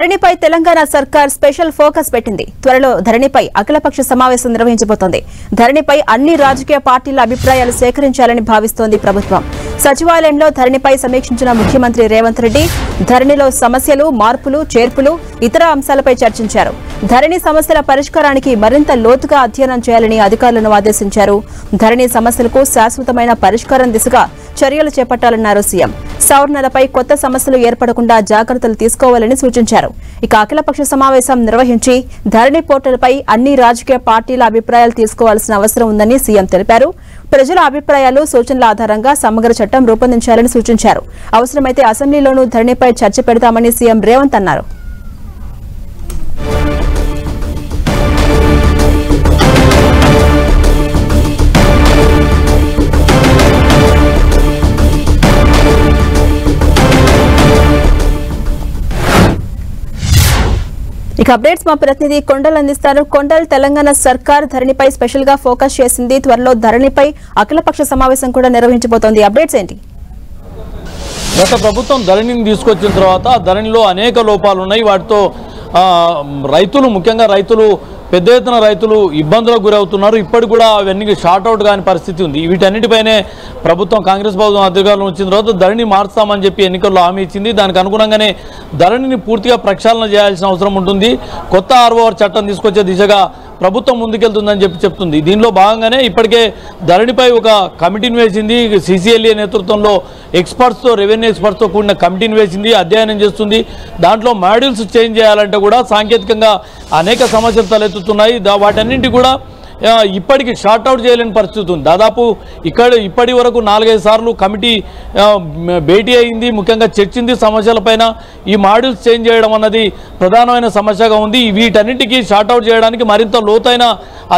ధరణిపై తెలంగాణ సర్కార్ special focus పెట్టింది. త్వరలో ధరణిపై అఖిలపక్ష సమావేశం నిర్వహించబోతోంది. ధరణిపై అన్ని రాజకీయ పార్టీల అభిప్రాయాలు సేకరించాలని భావిస్తోంది ప్రభుత్వం. సచివాలయంలో ధరణిపై సమీక్షించిన ముఖ్యమంత్రి రేవంత్ రెడ్డి ధరణిలో సమస్యలు, మార్పులు, చేర్పులు, ఇతర అంశాలపై చర్చించారు. ధరణి సమస్యల పరిష్కారానికి మరింత లోతుగా అధ్యయనం చేయాలని అధికారులను ఆదేశించారు. ధరణి సమస్యలకు శాశ్వతమైన పరిష్కారం దిశగా చర్యలు చేపట్టాలన్నారు సీఎం. సవరణలపై కొత్త సమస్యలు ఏర్పడకుండా జాగ్రత్తలు తీసుకోవాలని సూచించారు. ఇక అఖిలపక్ష సమావేశం నిర్వహించి ధరణి పోర్టల్పై అన్ని రాజకీయ పార్టీల అభిప్రాయాలు తీసుకోవాల్సిన అవసరం ఉందని సీఎం తెలిపారు. ప్రజల అభిప్రాయాలు, సూచనల ఆధారంగా సమగ్ర చట్టం రూపొందించాలని సూచించారు. అవసరమైతే అసెంబ్లీలోనూ ధరణిపై చర్చ పెడతామని సీఎం రేవంత్ అన్నారు. ఇక అప్డేట్స్ మా ప్రతినిధి కొండల్ అందిస్తారు. కొండల్, తెలంగాణ సర్కార్ ధరణిపై స్పెషల్ గా ఫోకస్ చేసింది. త్వరలో ధరణిపై అఖిలపక్ష సమావేశం కూడా నిర్వహించబోతోంది. అప్డేట్స్ ఏంటి? గత ప్రభుత్వం ధరణిని తీసుకొచ్చిన తర్వాత ధరణిలో అనేక లోపాలు ఉన్నాయి. వాటితో రైతులు, ముఖ్యంగా రైతులు, పెద్ద ఎత్తున రైతులు ఇబ్బందులకు గురవుతున్నారు. ఇప్పటికి కూడా అవన్నీ షార్ట్అవుట్ కాని పరిస్థితి ఉంది. వీటన్నిటిపైనే ప్రభుత్వం, కాంగ్రెస్ ప్రభుత్వం అధికారంలో వచ్చిన తర్వాత ధరణి మార్చుతామని చెప్పి ఎన్నికల్లో హామీ ఇచ్చింది. దానికి అనుగుణంగానే ధరణిని పూర్తిగా ప్రక్షాళన చేయాల్సిన అవసరం ఉంటుంది. కొత్త ఆర్ఓఆర్ చట్టం తీసుకొచ్చే దిశగా ప్రభుత్వం ముందుకెళ్తుందని చెప్తుంది. దీనిలో భాగంగానే ఇప్పటికే ధరణిపై ఒక కమిటీని వేసింది. సిసిఎల్ఏ నేతృత్వంలో ఎక్స్పర్ట్స్తో, రెవెన్యూ ఎక్స్పర్ట్స్తో కూడిన కమిటీని వేసింది, అధ్యయనం చేస్తుంది. దాంట్లో మాడ్యూల్స్ చేంజ్ చేయాలంటే కూడా సాంకేతికంగా అనేక సమస్యలు తలెత్తుతున్నాయి. వాటన్నింటి కూడా ఇప్పటికి షార్ట్అవుట్ చేయలేని పరిస్థితి ఉంది. దాదాపు ఇప్పటి వరకు 4-5 సార్లు కమిటీ భేటీ అయింది, ముఖ్యంగా చర్చింది సమస్యలపైన. ఈ మాడ్యూల్స్ చేంజ్ చేయడం అన్నది ప్రధానమైన సమస్యగా ఉంది. వీటన్నిటికీ షార్ట్అవుట్ చేయడానికి మరింత లోతైన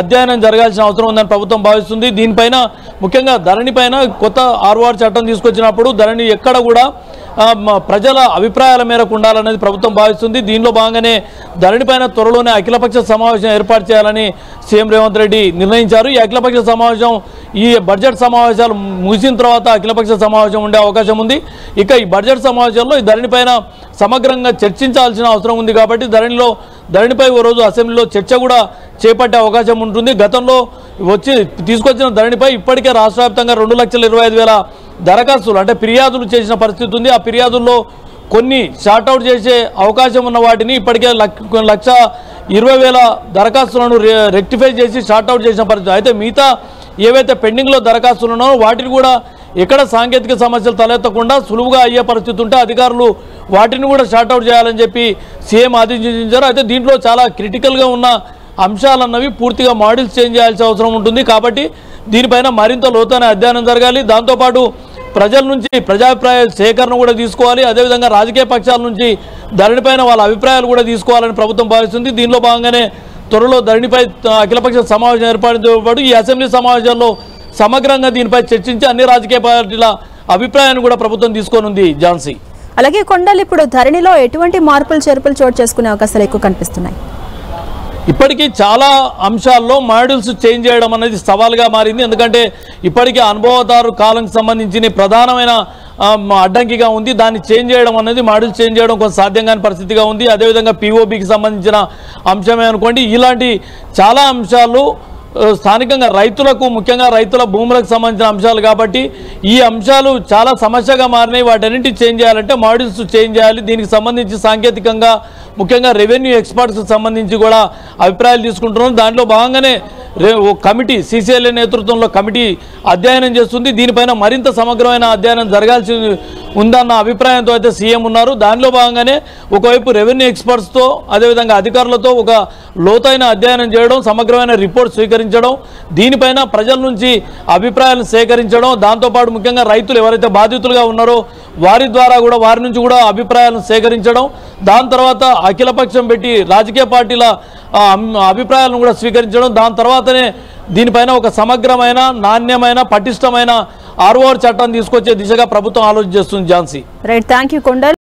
అధ్యయనం జరగాల్సిన అవసరం ఉందని ప్రభుత్వం భావిస్తుంది. దీనిపైన ముఖ్యంగా ధరణిపైన కొత్త ఆర్ఓఆర్ చట్టం తీసుకొచ్చినప్పుడు ధరణి ఎక్కడ కూడా ప్రజల అభిప్రాయాల మేరకు ఉండాలనేది ప్రభుత్వం భావిస్తుంది. దీనిలో భాగంగానే ధరణిపైన త్వరలోనే అఖిలపక్ష సమావేశం ఏర్పాటు చేయాలని సీఎం రేవంత్ రెడ్డి నిర్ణయించారు. ఈ అఖిలపక్ష సమావేశం, ఈ బడ్జెట్ సమావేశాలు ముగిసిన తర్వాత అఖిలపక్ష సమావేశం ఉండే అవకాశం ఉంది. ఇక ఈ బడ్జెట్ సమావేశంలో ఈ ధరణిపైన సమగ్రంగా చర్చించాల్సిన అవసరం ఉంది. కాబట్టి ధరణిపై ఓ రోజు అసెంబ్లీలో చర్చ కూడా చేపట్టే అవకాశం ఉంటుంది. గతంలో తీసుకొచ్చిన ధరణిపై ఇప్పటికే రాష్ట్ర వ్యాప్తంగా 2,25,000 దరఖాస్తులు, అంటే ఫిర్యాదులు చేసిన పరిస్థితి ఉంది. ఆ ఫిర్యాదుల్లో కొన్ని షార్ట్అవుట్ చేసే అవకాశం ఉన్న వాటిని ఇప్పటికే 1,20,000 దరఖాస్తులను రెక్టిఫై చేసి షార్ట్అవుట్ చేసిన పరిస్థితి. అయితే మిగతా ఏవైతే పెండింగ్లో దరఖాస్తులు ఉన్నాయో వాటిని కూడా ఎక్కడ సాంకేతిక సమస్యలు తలెత్తకుండా సులువుగా అయ్యే పరిస్థితి ఉంటే అధికారులు వాటిని కూడా షార్ట్అవుట్ చేయాలని చెప్పి సీఎం ఆదేశించారు. అయితే దీంట్లో చాలా క్రిటికల్గా ఉన్న అంశాలన్నవి పూర్తిగా మాడ్యూల్స్ చేంజ్ చేయాల్సిన అవసరం ఉంటుంది. కాబట్టి దీనిపైన మరింత లోతైన అధ్యయనం జరగాలి. దాంతోపాటు ప్రజల నుంచి ప్రజాభిప్రాయ సేకరణ కూడా తీసుకోవాలి. అదేవిధంగా రాజకీయ పక్షాల నుంచి ధరణిపైన వాళ్ళ అభిప్రాయాలు కూడా తీసుకోవాలని ప్రభుత్వం భావిస్తుంది. దీనిలో భాగంగానే త్వరలో ధరణిపై అఖిలపక్ష సమావేశం ఏర్పాటుతో పాటు ఈ అసెంబ్లీ సమావేశాల్లో సమగ్రంగా దీనిపై చర్చించి అన్ని రాజకీయ పార్టీల అభిప్రాయాన్ని కూడా ప్రభుత్వం తీసుకోనుంది. ఝాన్సీ, అలాగే కొండలు, ఇప్పుడు ధరణిలో ఎటువంటి మార్పులు, చేర్పులు చోటు చేసుకునే అవకాశాలు ఎక్కువ కనిపిస్తున్నాయి? ఇప్పటికీ చాలా అంశాల్లో మాడ్యూల్స్ చేంజ్ చేయడం అనేది సవాల్గా మారింది. ఎందుకంటే ఇప్పటికీ అనుభవదారు కాలంకి సంబంధించిన ప్రధానమైన అడ్డంకిగా ఉంది. దాన్ని చేంజ్ చేయడం అనేది, మాడ్యూల్స్ చేంజ్ చేయడం కొంచెం సాధ్యం కాని పరిస్థితిగా ఉంది. అదేవిధంగా పిఓబికి సంబంధించిన అంశమే అనుకోండి. ఇలాంటి చాలా అంశాలు స్థానికంగా రైతులకు, ముఖ్యంగా రైతుల భూములకు సంబంధించిన అంశాలు కాబట్టి ఈ అంశాలు చాలా సమస్యగా మారినాయి. వాటన్నింటి చేంజ్ చేయాలంటే మాడ్యూల్స్ చేంజ్ చేయాలి. దీనికి సంబంధించి సాంకేతికంగా ముఖ్యంగా రెవెన్యూ ఎక్స్పర్ట్స్కి సంబంధించి కూడా అభిప్రాయాలు తీసుకుంటున్నాం. దాంట్లో భాగంగానే కమిటీ, సిసిఎల్ఏ నేతృత్వంలో కమిటీ అధ్యయనం చేస్తుంది. దీనిపైన మరింత సమగ్రమైన అధ్యయనం జరగాల్సి ఉందన్న అభిప్రాయంతో అయితే సీఎం ఉన్నారు. దానిలో భాగంగానే ఒకవైపు రెవెన్యూ ఎక్స్పర్ట్స్తో, అదేవిధంగా అధికారులతో ఒక లోతైన అధ్యయనం చేయడం, సమగ్రమైన రిపోర్ట్ స్వీకరించడం, దీనిపైన ప్రజల నుంచి అభిప్రాయాలను సేకరించడం, దాంతోపాటు ముఖ్యంగా రైతులు ఎవరైతే బాధితులుగా ఉన్నారో వారి ద్వారా కూడా, వారి నుంచి కూడా అభిప్రాయాలను సేకరించడం, దాని తర్వాత అఖిలపక్షం పెట్టి రాజకీయ పార్టీల అభిప్రాయాలను కూడా స్వీకరించడం, దాని తర్వాతనే దీనిపైన ఒక సమగ్రమైన, నాణ్యమైన, పటిష్టమైన ఆర్ఓఆర్ చట్టాన్ని తీసుకొచ్చే దిశగా ప్రభుత్వం ఆలోచన చేస్తుంది. Jhansi, right, thank you Kondal.